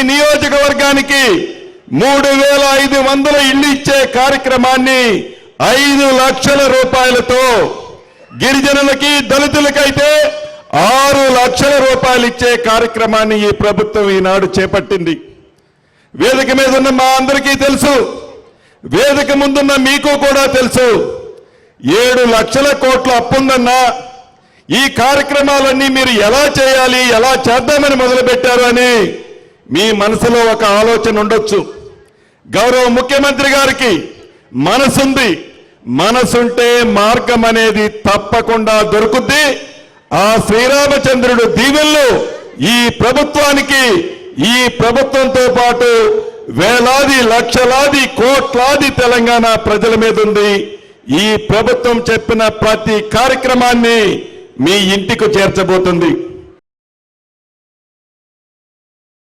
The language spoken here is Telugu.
నియోజకవర్గానికి 3500 ఇళ్లు ఇచ్చే కార్యక్రమాన్ని 5 లక్షల రూపాయలతో, గిరిజనులకి దళితులకైతే 6 లక్షల రూపాయలు ఇచ్చే కార్యక్రమాన్ని ఈ ప్రభుత్వం ఈనాడు చేపట్టింది. వేదిక మీద ఉన్న మా అందరికీ తెలుసు, వేదిక ముందున్న మీకు కూడా తెలుసు, 7 లక్షల కోట్ల అప్పుందన్నా ఈ కార్యక్రమాలన్నీ మీరు ఎలా చేయాలి, ఎలా చేద్దామని మొదలుపెట్టారు అని మీ మనసులో ఒక ఆలోచన ఉండొచ్చు. గౌరవ ముఖ్యమంత్రి గారికి మనసుంది, మనసుంటే మార్గం అనేది తప్పకుండా దొరుకుద్ది. ఆ శ్రీరామచంద్రుడు దీవెనలు ఈ ప్రభుత్వానికి, ఈ ప్రభుత్వంతో పాటు వేలాది లక్షలాది కోట్లాది తెలంగాణ ప్రజల మీద ఉంది. ఈ ప్రభుత్వం చెప్పిన ప్రతి కార్యక్రమాన్ని మీ ఇంటికి చేర్చబోతుంది.